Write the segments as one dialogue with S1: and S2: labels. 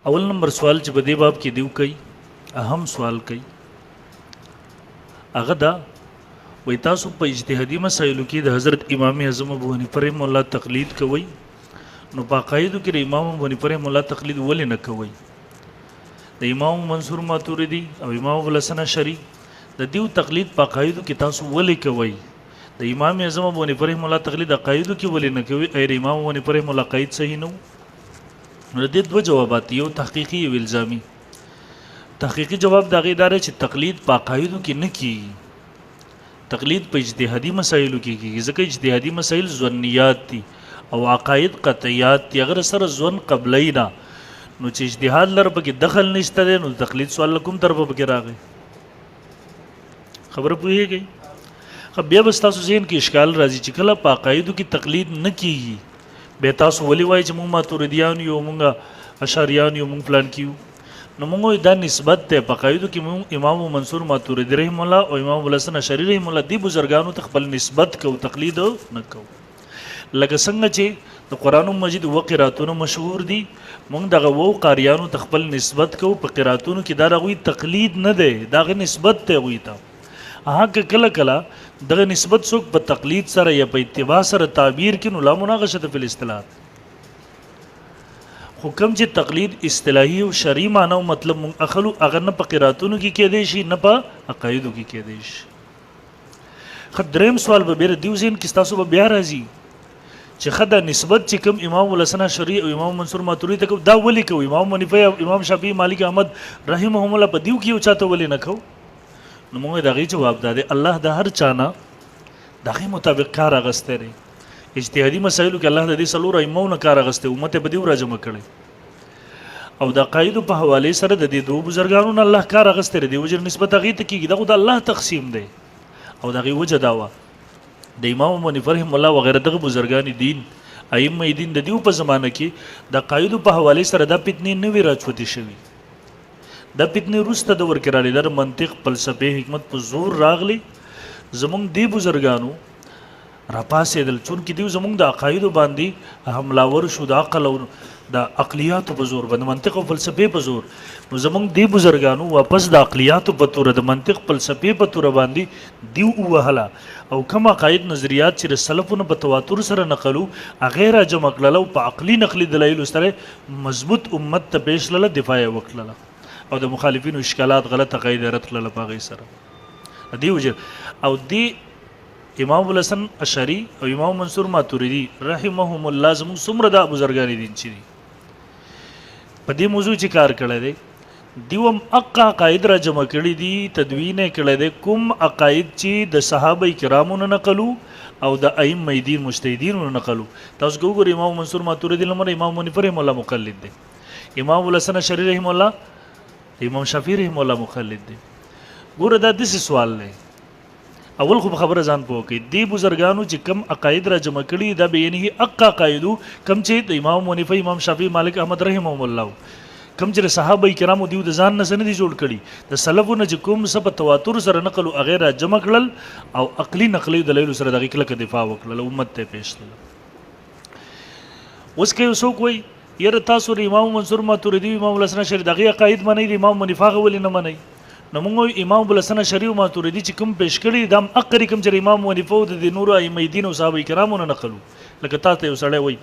S1: اول نمبر سوال چې په دې باب کې دیو کوي اهم سوال کوي هغه دا وای تاسو په اجتهادي مسایلو کې د حضرت امام اعظم ابو حنیفه رحمه الله تقلید کوي نو په قاعده کې د امام ابو حنیفه رحمه الله تقلید ولې نه کوي د امام منصور ماتوریدی او امام ابو الحسن اشعری د دیو تقلید په قاعده کې تاسو ولې کوي د امام اعظم ابو حنیفه رحمه الله تقلید د قاعده کې ولې نه کوي اې امام ابو حنیفه رحمه الله قاعد صحیح نو نو د دوه جوابات یو تحقیقي او الزامي تحقیقي جواب دا غیدار چې تقلید په قاعده کې نه کیږي تقلید په اجتهادي مسایلو کې کیږي ځکه اجتهادي مسایل ظنیات دي او عقاید قطعیات دي اگر سره ځون قبلینا نو چې اجتهاد لر پکې دخل نشته نو تقلید سوال کوم طرف پکې راغی خبر پوهیږي خو بیا بس تاسو ذهن کې اشکال راځي چې کله په عقایدو کې تقلید نه کیږي به تاسو ولي وای چې موږ ماتوریدیان یو موږ اشعریان یو موږ پلان کیو نو موږ دا نسبت ته په قاعده کې موږ امام منصور ماتوریدی رحم الله او امام ابو الحسن اشعری رحم الله دی بزرګانو ته خپل نسبت کو تقلید نه کو لکه څنګه چې د قران مجید و قراتونو مشهور دي موږ دغه وو قاریانو ته خپل نسبت کو په قراتونو کې دا غوي تقلید نه دی دغه نسبت ته وي تا هغه کله کله دغه نسبت څوک په تقلید سره یا په اتباع سره تعبیر کینو لا مناقشه فی الاصطلاح حکم چې تقلید اصطلاحي او شرعي معنی او مطلب مون اخلو اگر نه په قراتونو کې کېدې شي نه په عقایدو کې کېدې شي خدریم سوال به بیر دیو زین کې تاسو به بیا راځي چې خدای نسبت چې کوم امام الحسن اشعری او امام منصور ماتوریدی ته دا ولي کوي امام حنیفه او امام شافعی مالک احمد رحمهم الله په دیو کې او چاته ولي نه کو نو موږ دغه جواب داده الله د هر چانه دغه مطابق کار اغسته لري اجتهادي مسایلو کې الله د دې سلور ایمونه کار اغسته امت به دی راجمه کړي او د قاعده په حواله سره د دې دوه بزرګانو نه الله کار اغسته لري وجر نسبت هغه ته کېږي دغه د الله تقسیم دی او دغه وجه داوا د امام ابو حنیفه رحم الله وغیرہ دغه بزرګان دین ائمه دین د دیو په زمانه کې د قاعده په حواله سره د فتنې نه وی راچوتي شوی د فتنې روسته د ورکرالی در منطق فلسفه حکمت په زور راغلی زمونږ دی بزرګانو راپاسېدل چون کې دیو زمونږ د عقایدو باندې حملاور شو د عقل او د عقلیاتو په زور باندې منطق او فلسفه په زور نو زمونږ دی بزرګانو واپس د عقلیاتو په تور د منطق فلسفه په تور باندې دیو وهلا او کوم عقاید نظریات چې سلفونو په تواتر سره نقلو غیر جمع کړلو په عقلی نقلی دلایل سره مضبوط امت ته پیش لاله دفاع وکړه او د مخالفینو اشکالات غلطه قاعده رد کړل په غي سره دی وجه او دی امام ابو الحسن اشعری او امام منصور ماتوریدی رحمهم الله زمو څومره د بزرګان دي چې په دې موضوع چې کار کړی دی دیوم اقا قاعد را جمع کړی دي تدوین کړی دی کوم عقاید چې د صحابه کرامو نه نقلو او د ائمه دین مجتهدین نه نقلو تاسو ګورئ امام منصور ماتوریدی لمر امام حنیفه رحم الله مقلد دی امام ابو الحسن اشعری رحم الله امام شافعی رحم الله مخلد دی ګوره دا داسې سوال دی اول خو خبره ځان پوه کړئ دی بزرګانو چې کم عقاید را جمع کړي دا به یعنی اقا قاعدو کم چې د امام حنیفه امام شافعی مالک احمد رحمهم الله کم چې صحابه کرامو دیو د ځان نه دي جوړ کړي د سلفونو چې کوم سب تواتر سره نقل او غیره جمع کړل او عقلی نقلی دلایل سره دغه کله دفاع وکړل امت ته پیش کړل اوس کې څوک وایي یره تاسو امام منصور ماتوریدی امام الحسن اشعری دغه عقاید منئ د امام منیفه ولې نه منئ نو موږ امام ابو الحسن اشعری او ماتوریدی چې کوم پیش کړي د اقری کوم چې امام منیفه او د نور ائمه دین او صحابه کرامو نه نقلو لکه تاسو یو سړی وای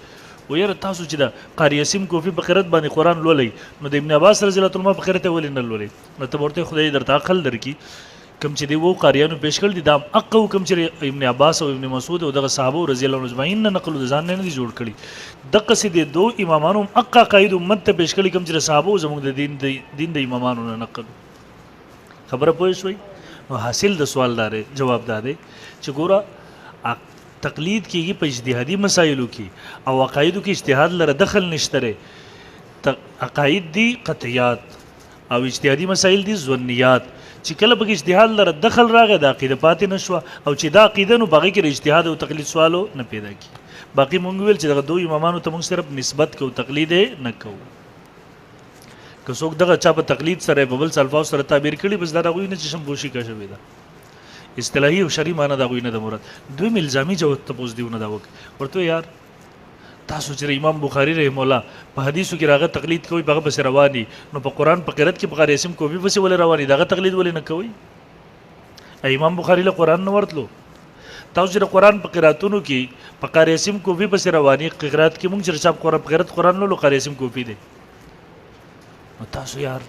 S1: و یره تاسو چې د قاری یاسین کوفی په قرات باندې قران لولئ نو د ابن عباس رضی الله عنه په قرات ولې نه لولئ نو ته ورته خدای درته عقل درکې کم چې دی وو قاریانو پیش کړل دي دا اقو کم چې ابن عباس او ابن مسعود او دغه صحابه رضی الله عنهم اجمعین نه نقل ځان نه دي جوړ کړي د قصیدې دو امامانو اقا قائد امت ته پیش کړي کم چې صحابه زموږ د دین د امامانو نه نقل خبره پوه شوي نو حاصل د سوال دار جواب داده چې ګوره تقلید کیږي په اجتهادي مسایلو کې او عقایدو کې اجتهاد لره دخل نشته عقاید دي قطعیات او اجتهادي مسایل دي ظنیات چې کله به اجتهاد لره دخل راغی د عقیده پاتې نشو او چې دا عقیده نو باقي کې اجتهاد او تقلید سوالو نه پیدا کی باقي مونږ ویل چې دغه دوه امامانو ته مونږ صرف نسبت کو تقلید نه کو که څوک دغه چا په تقلید سره په بل الفاظ سره تعبیر کړي بس دا غوی نه چې شمبوشي کا شوی دا اصطلاحي او شرعي معنی دا غوی نه د مراد دوی الزامي جواب ته پوز دیونه دا وک ورته یار تاسو چې امام بخاری رحم الله په حدیثو کې راغه تقلید کوي هغه بس رواني نو په قران په قرات کې بخاری اسم کوي بس ول رواني دغه تقلید ول نه کوي امام بخاری له قران نه ورتلو تاسو چې قران په قراتونو کې په قاری اسم کوي بس رواني قرات کې مونږ چې صاحب قران په قران له قاری اسم کوي دي نو تاسو یار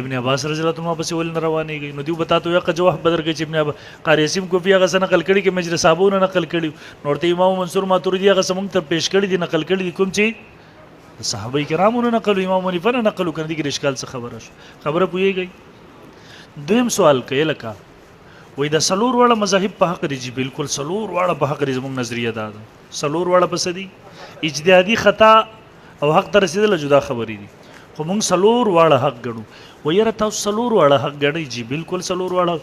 S1: ابن عباس رضی الله عنه پس ول نه رواني نو دیو بتاته یو جواب بدر کې چې ابن قاری اسم کوي هغه سره نقل کړي کې مجر صاحبونه نقل کړي نو ورته امام منصور ماتوریدی هغه سمون ته پیش کړي دي نقل کړي کوم چې صحابه کرامو نقل امام حنیفه نه نقل کړي دي اشکال څه خبره شو خبره پويږي دویم سوال کوي لکه وای دا سلور والا مذاهب په حق دي بالکل سلور والا په حق دي زموږ نظریه ده سلور والا پس دي اجتهادي خطا او حق ته رسیدل جدا خبرې دي خو موږ سلور والا حق ګڼو و یاره تاسو سلور والا حق ګڼئ بالکل سلور والا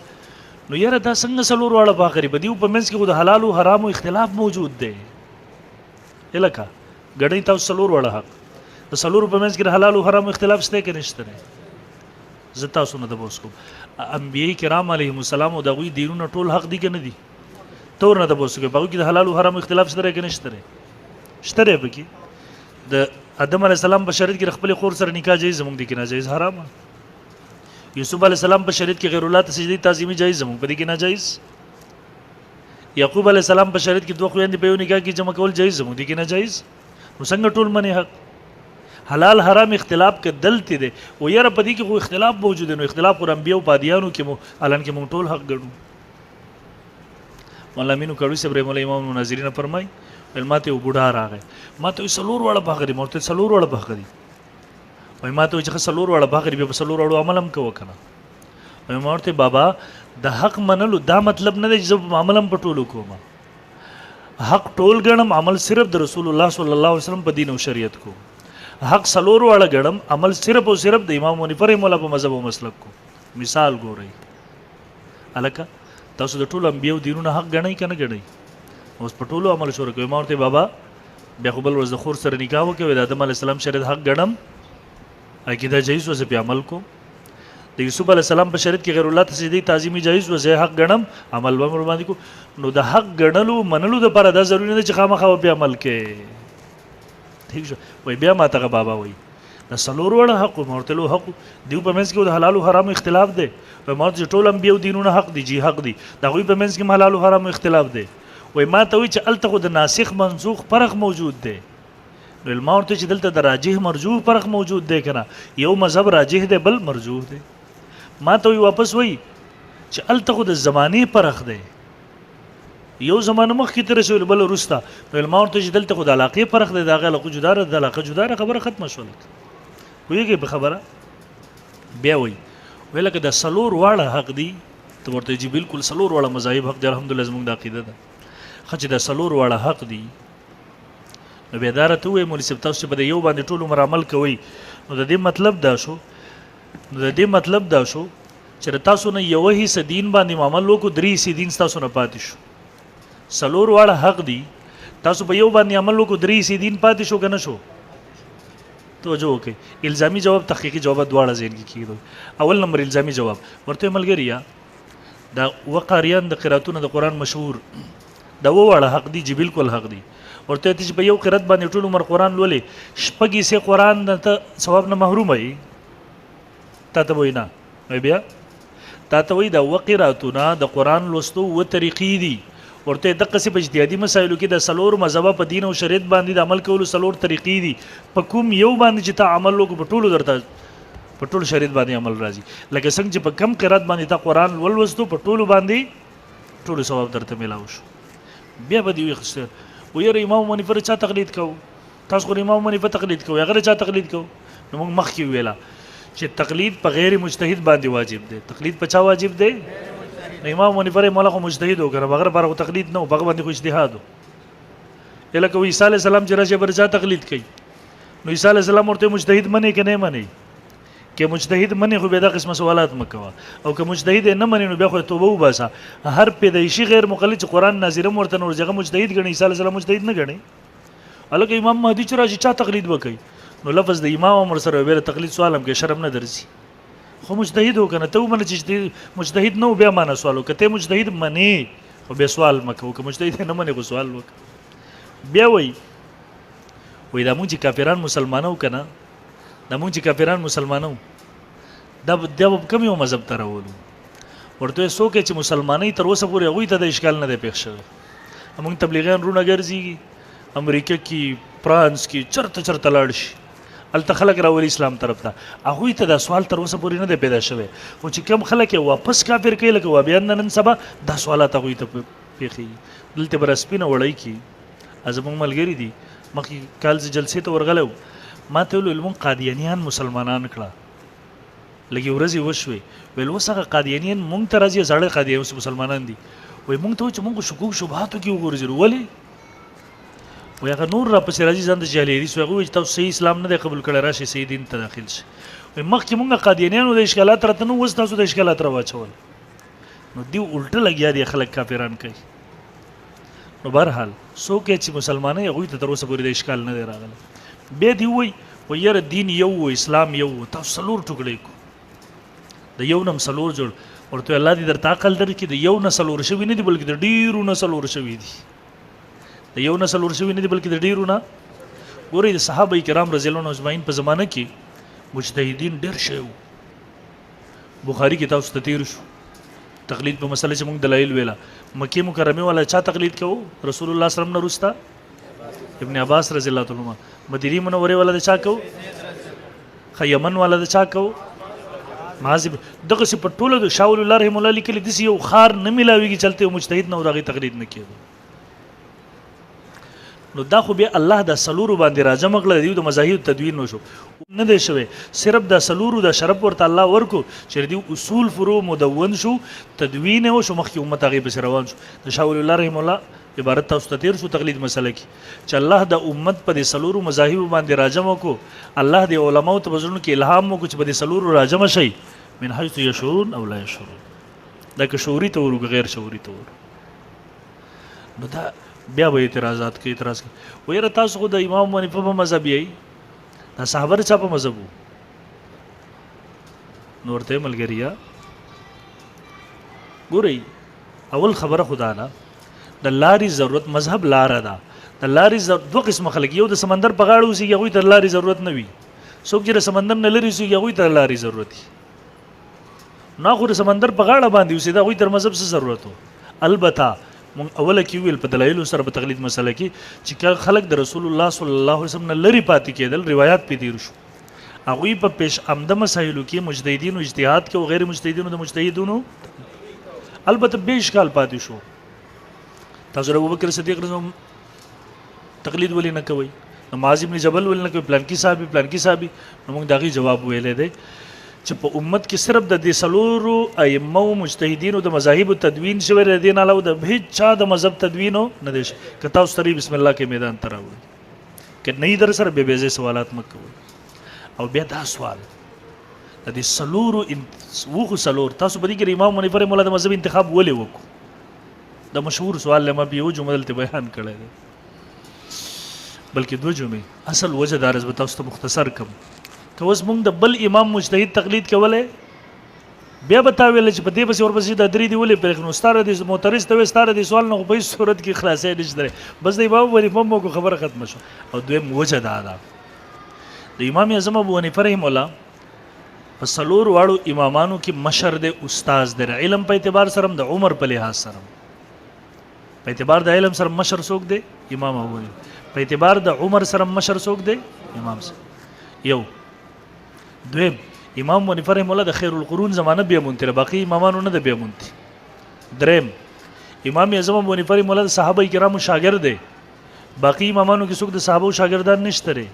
S1: نو یاره دا څنګه سلور والا په حق دي په منځ کې خو د حلال او حرام اختلاف موجود دی الکه ګڼئ تاسو سلور والا حق د سلور په منځ کې د حلال او حرام اختلاف شته کې نشته نه زتا سونه د بوس کو انبیای کرام علیهم السلام او دغوی دینونه ټول حق دي کنه دي تور نه د بوس کو باغ کې د حلال او حرام اختلاف شته کې نشته شته پکې د آدم علیه السلام په شریعت کې خپل خور سره نکاح جایز زموږ دي کې ناجایز حرام یوسف علیه السلام په شریعت کې غیر الله ته سجدي تعظیمي جایز زموږ په دې کې ناجایز یعقوب علیه السلام په شریعت کې دوه خويندې په یو نکاح کې جمع کول جایز زموږ دي کې ناجایز نو څنګه ټول منی حق حلال حرام اختلاف کې دلته دي او یاره په دې کې خو اختلاف موجود دی نو اختلاف پر انبیو او پادیانو کې مو الان کې مونږ ټول حق ګڼو مولا مینو کړو صبر مولا امام مناظرین فرمای علماته و بوډا راغی ماته سلور والا باغری مرته سلور والا باغری وای ماته چې سلور والا باغری به سلور والا عمل هم کو کنه وای مرته بابا د حق منلو دا مطلب نه دی چې عمل هم پټولو کوم حق ټول ګڼم عمل صرف د رسول الله صلی الله علیه وسلم په دین او شریعت کو حق سلور والا ګڼم عمل صرف او صرف د امام حنیفه رحمه الله په مذهب او مسلک کو مثال ګورئ الکه تاسو د ټول انبیو دینونو حق ګڼئ کنه ګڼئ اوس په ټولو عمل شروع کوي مورته بابا بیا خو بل ورځ د خور سره نکاح وکړي د آدم علیه السلام شریعت حق ګڼم عقیده جایز وسه په عمل کو د یوسف علیه السلام په شریعت کې غیر الله ته سجدي تعظیمي جایز وسه حق ګڼم عمل باندې کو نو د حق ګڼلو منلو د پر دا ضروري نه چې خامخا په عمل کې ٹھیک شو وای بیا ما ته بابا وای د سلور وړه حق مورته له حق دیو په منځ کې د حلال او حرام اختلاف دی په مورته ټول انبیو دینونه حق دي جی حق دي دا غوي په منځ کې حلال او حرام اختلاف دی وای ما ته وی چې الته خو د ناسخ منسوخ فرق موجود دی نو المورته چې دلته د راجح مرجوح فرق موجود دی کنه یو مذهب راجح دی بل مرجوح دی ما ته وی واپس وی چې الته خو د زمانه فرق دی یو زمانه مخکې تر رسول بل ورستا نو المورته چې دلته خو د علاقه فرق دی دا غل خو جدا د علاقه جدا خبره ختمه شول ویږي په خبره بیا وی ولکه د سلور واړه حق دی ته ورته چې بالکل سلور واړه مذاهب حق دی الحمدلله زموږ د عقیده ده خچ د سلور واړه حق دی نو بیا دارته وې مولوی صاحب تاسو په یو باندې ټول عمر عمل کوي نو د دې مطلب دا شو چې تاسو نه یو حصہ دین باندې عمل وکړو درې حصے دین تاسو نه پاتې شو سلور واړه حق دی تاسو په یو باندې عمل وکړو درې حصے دین پاتې شو کنه شو توجه وکړئ الزامي جواب تحقیقي جواب دواړه ذهن کې کیږي اول نمبر الزامي جواب ورته ملګریا دا وقاریان د قراتونه د قران مشهور دا وړه حق دی چې بالکل حق دی ورته چې په یو قرات باندې ټول عمر قران لولې شپږی سه قران ته ثواب نه محروم وي تا ته وینا بیا تا ته وی دا وقراتونه د قران لوستو و طریقې دي ورته د قصې په اجتهادي مسایلو کې د سلور مذهب په دین او شریعت باندې د عمل کولو سلور طریقې دي په کوم یو باندې چې ته عمل وکړو په ټولو درته په ټول شریعت باندې عمل راځي لکه څنګه چې په کم قرات باندې ته قران ولوستو په ټولو باندې ټولو ثواب درته ملاوي شو بیا به دی وخسته وير امام حنیفه چا تقلید کو تاسو کو امام حنیفه تقلید کو هغه چا تقلید کو نو موږ مخکې ویلا چې تقلید په غیر مجتهد باندې واجب دی تقلید په چا واجب دی امام حنیفه مولا خو مجتهد وکړه بغیر بار تقلید نه بغیر باندې خو اجتهاد الکه عیسی علی السلام چې راشه برچا تقلید کوي نو عیسی علی السلام ورته مجتهد منی که نه منی که مجتهد منی خو به دا قسم سوالات مکوا او که مجتهد نه منی نو بیا خو توبه وباسه هر پیدایشي غیر مقلد چې قران نازله مرته نور ځکه مجتهد غني عیسی علی السلام مجتهد نه غني الکه امام مهدی چې راځي چا تقلید وکي نو لفظ د امام عمر سره ویل تقلید سوالم کې شرم نه درځي خو مجتهد وکنه ته ومنه چې مجتهد نو بیا معنا سوالو کته مجتهد منی خو به سوال مکو که مجتهد نه منی خو سوال وک بیا وای وای دا مونږ چې کافران مسلمانو کنه دا مونږ چې کافران مسلمانو دا کوم یو مذهب ته راولو ورته څوک چې مسلمانۍ تر اوسه پورې هغوی ته د اشکال نه دی پېښ شوی موږ تبلیغیان رونه ګرځېږي امریکا کې فرانس کې چرته لاړ شي هلته خلک راولي اسلام طرف ته هغوی ته دا سوال تر اوسه پورې نه دی پیدا شوی خو چې کوم خلک یې واپس کافر کوي لکه وابیان نن سبا دا سوالات هغوی ته پېښېږي دلته به رسپینه وړی کي زموږ ملګري دي مخکې کال زه جلسې ته ورغلی ما ته ویل مونږ قادیانیان مسلمانان کړه لږې ورځې وشوې ویل اوس هغه قادیانیان مونږ ته راځي زاړه قادیان اوس مسلمانان دي وایي مونږ ته وایي چې مونږ شکوک شبهاتو کې وغورځېدو ولې وایي هغه نور راپسې راځي ځان د جهلیري سو هغه وایي چې تاسو صحیح اسلام نه دی قبول کړی راشئ صحیح دین ته داخل شي وایي مخکې مونږ قادیانیانو د اشکالات راته نه اوس تاسو د اشکالات راواچول نو دوی الټه لګیا دي خلک کافران کوي نو بهرحال څوک چې مسلمانۍ هغوی ته تر اوسه پورې د اشکال نه دی راغلی بیا دې وایي یاره دین یو و اسلام یو و تاسو څلور ټوکړی کو د یو نه هم څلور جوړ ورته الله دې درته عقل درکړي د یو نه څلور شوي نه دي بلکې د ډېرو نه څلور شوي دي د یو نه څلور شوي نه دي بلکې د ډېرو نه ګورئ د صحابه کرام رضی الله عنهم اجمعین په زمانه کې مجتهدین ډېر شوي وو بخاري کې تاسو ته تېر شو تقلید په مسله چې موږ دلایل ویله مکې مکرمې والا چا تقلید کوو رسول الله صلی الله علیه وسلم نه وروسته ابن عباس رضی الله عنهما مدینه منورې والا د چا کوو یمن والا د چا کوو معاذ دغسې په ټوله د شاه ولی الله رحمه الله لیکلي داسې یو خار نه میلاویږي چې هلته یو مجتهد نه و د هغې تقلید نه کېدو نو دا خو بیا الله دا څلورو باندې راجمع کړه د دوی د مذاهبو تدوین وشو نه دی شوی صرف دا څلورو دا شرف ورته الله ورکو چې د دوی اصول فروع مدون شو تدوین یې وشو مخکې امت هغې پسې روان شو د شاه ولی الله رحمه الله عبارت تاسو ته تېر شو تقلید مسله کې چې الله د امت په دې څلورو مذاهبو باندې راجمع کو الله د علماو ته په زړونو کې الهام وکړو چې په دې څلورو راجمع شئ من حیث یشعرون او لا یشعرون دا که شعوري ته ورو که غیر شعوري ته ورو نو دا بیا به اعتراضات کوي اعتراض کوي ویره تاسو خو د امام حنیفه په مذهب یې دا صحابه چا په مذهب وو نو ورته ملګریا ګورئ اول خبره خدا نه د لارې ضرورت مذهب لاره ده د لارې دوه قسمه خلک یو د سمندر په غاړه اوسېږي هغوی ته د لارې ضرورت نه وي څوک چې د سمندر نه لرې اوسېږي هغوی ته د لارې ضرورت وي نو خو د سمندر په غاړه باندې اوسېده هغوی ته د مذهب څه ضرورت و البته مونږ اوله کې ویل په دلایلو سره په تقلید مسله کې چې خلک د رسول الله صلی الله علیه وسلم نه لرې پاتې کېدل روایات پې تېر شو هغوی په پیش آمده مسایلو کې مجتهدینو اجتهاد کې او غیر مجتهدینو د مجتهدینو البته بې اشکال پاتې شو تاسو د ابوبکر صدیق رضی الله تقلید ولې نه کوئ نو معاذ بن جبل ولې نه کوئ پلانکي صحابي نو موږ د هغې جواب ویلی دی چې په امت کې صرف د دې څلورو ائمو مجتهدینو د مذاهبو تدوین شوی دی دې نه علاوه د هېڅ چا د مذهب تدوینو نه دی که تاسو ترې بسم الله کې میدان ته راوړئ که نه یې در سره بې بېځای سوالات مه کوئ او بیا دا سوال د دې څلورو وخو څلور تاسو په دې کې د امام حنیفه رحمه الله د مذهب انتخاب ولې وکړو دا مشهور سوال لما په یو جمله دلته بیان کړی دی بلکې دوه جملې اصل وجه دا به تاسو ته مختصر کم که اوس موږ د بل امام مجتهد تقلید کولی بیا به تا ویل چې په دې پسې ورپسې دا درې دي ولې پرېښ نو ستا د معترض ته وایي ستا د دې سوال نه خو په هېڅ صورت کې خلاصی نشته دی بس د امام ابو حنیفه مو خبره ختمه شو او دویم وجه دا ده د امام اعظم ابو حنیفه رحمه الله په څلور واړو امامانو کې مشر دی استاذ دی علم په اعتبار سره د عمر په لحاظ سره په اعتبار د علم سره مشر څوک دی امام ابو حنیفه په اعتبار د عمر سره مشر څوک دی امام سره یو دویم امام حنیفه رحمه الله د خیر القرون زمانه بیا مونتی باقي امامانو نه د بیا مونتی دریم امام اعظم ابو حنیفه رحمه الله د صحابه کرامو شاګرد دی باقي امامانو کې څوک د صحابه شاګردان نشته دی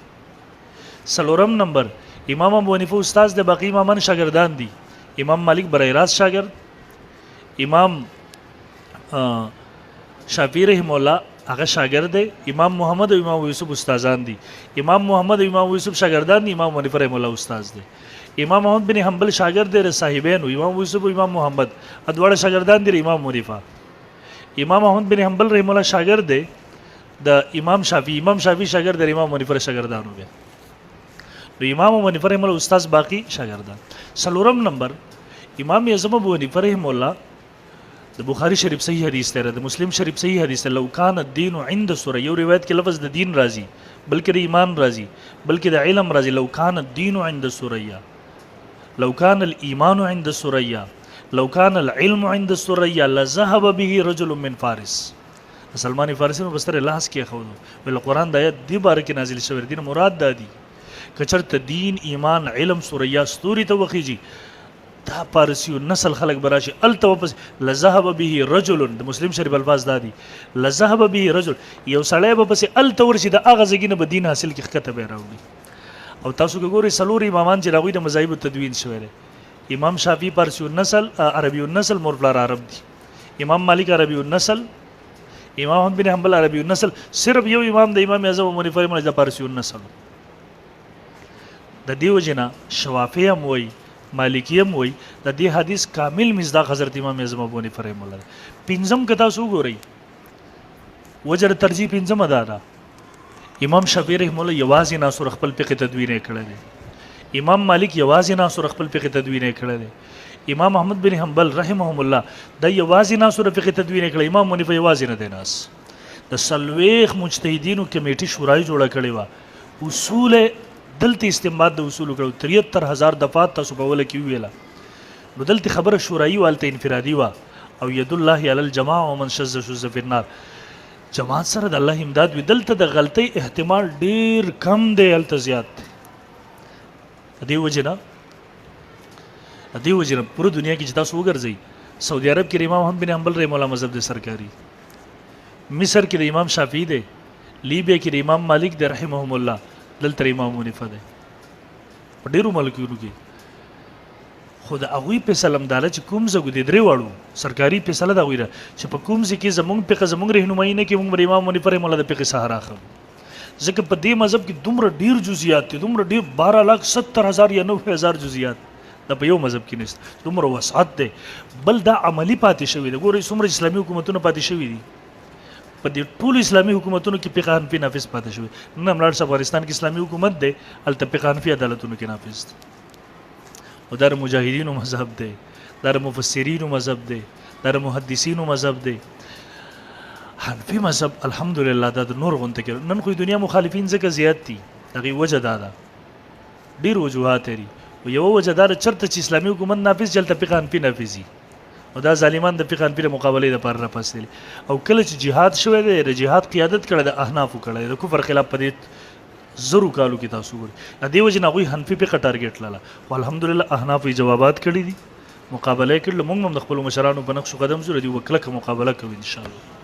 S1: څلورم نمبر امام ابو حنیفه استاد دی باقي امامان شاګردان دي امام مالک برای راست شاګرد امام شافعی رحمه الله هغه شاګرد دی امام محمد او امام یوسف استادان دي امام محمد او امام یوسف شاګردان دي امام حنیفه رحمه الله استاد دی امام احمد بن حنبل شاګرد دی صاحبین امام یوسف او امام محمد ادواړه شاګردان دي امام حنیفه امام احمد بن حنبل رحمه الله شاګرد دی د امام شافعی شاګرد دی امام حنیفه شاګردانو بیا نو امام حنیفه رحمه الله استاد باقي شاګردان څلورم نمبر امام اعظم ابو حنیفه رحمه الله د بخاری شریف صحیح حدیث دی د مسلم شریف صحیح حدیث لو کان الدین عند سوره یو روایت کې لفظ د دین راځي بلکې د ایمان راځي، بلکې د علم راځي. لو کان الدین عند السریا، لو کان الايمان عند السریا، لو کان العلم عند السریا لذهب به رجل من فارس. سلمان فارسی نو بستر لاس کې خو ول قرآن د آیت دی بار کې نازل شوی دین مراد دادی کچرته دین ایمان علم سوریا ستوري ته وخیږي دا پارسی نسل خلق براشي الته واپس لذهب به رجل د مسلم شریف الفاظ دادي لذهب به رجل یو سړی به پس الته ورشي د اغه زګینه به دین حاصل کې خطه به راوړي. او تاسو ګورئ سلور امامان چې راغوي د مذاهب تدوین شوی دی. امام شافعی پارسی النسل عربی النسل مورفلار عرب دی. امام مالک عربی النسل، امام احمد بن حنبل عربی النسل. صرف یو امام د امام اعظم ابو حنیفه رحمه الله پارسی النسل. د دیو جنا شوافی هم وای مالکی هم وای د دې حدیث کامل مصداق حضرت امام اعظم ابو حنیفه رحمه الله. پنځم کتا سو ګورئ وجر ترجیح پنځم ادا ده. امام شافعی رحمه الله یوازې ناصر خپل فقه تدوین کړی دی. امام مالک یوازې ناصر خپل فقه تدوین کړی دی. امام احمد بن حنبل رحمهم الله د یوازې ناصر فقه تدوین کړی. امام حنیفه یوازې نه دی ناس. د سلويخ مجتهدینو کمیټه شورای جوړه کړې و اصول دلته استنباط د اصول کړو 73000 دفعات تاسو په ول کې ویلا. نو دلته خبره شورای والته انفرادي وا او ید الله علی الجماع ومن شذ شذ فی النار. جماعت سره د الله امداد وی دلته د غلطی احتمال ډیر کم دی الته زیات دی وجنا پوره دنیا کې چې تاسو وګرځئ سعودي عرب کې امام احمد بن حنبل رحمه الله مذهب د سرکاري، مصر کې د امام شافعي دی، لیبیا کې د امام مالک دی رحمهم الله، دلته امام حنیفه دی. په ډیرو ملکونو کې خود هغوی په سلام داله چې کوم زګو دي درې واړو سرکاري فیصله دا ویره چې په کوم ځکه زمونږ په زمونږ رهنمایي نه کې موږ امام حنیفه رحمه الله د فقه سهارا خو ځکه په دې مذهب کې دومره ډیر جزئیات دي، دومره ډیر 12,70,000 یا 90,000 جزئیات دا په یو مذهب کې نشته، دومره وسعت دی. بل دا عملی پاتې شوی دی. ګورئ څومره اسلامي حکومتونه پاتې شوي دي، په دې ټول اسلامي حکومتونو کې فقه حنفي نافذ پاتې شوی. نن املاړ افغانستان کې اسلامي حکومت دی الته فقه حنفي عدالتونو کې نافذ دی. او در مجاهدینو مذهب دی، در مفسرینو مذهب دی، در محدثینو مذهب دی. حنفي مذهب الحمدلله دا د نور غونته کې نن خو دنیا مخالفین ځکه زیات دي. دغه وجه دا ده ډیر وجوهات لري. او یو وجه دا چرته چې اسلامي حکومت نافذ چلته فقه حنفي نافذي او دا ظالمان د فقه حنفي مقابله لپاره راپاسېل. او کله چې جهاد شوی دی د جهاد قیادت کړی د احنافو کړی د کفر خلاف پدې زرو کالو کې تاسو ګورئ د دې وجه نه غوي حنفي فقه ټارګټ لاله. او الحمدلله احناف جوابات کړي دي، مقابله کړل. موږ هم د خپل مشرانو په نقش قدم زو دي وکړه مقابله کوي ان شاء الله.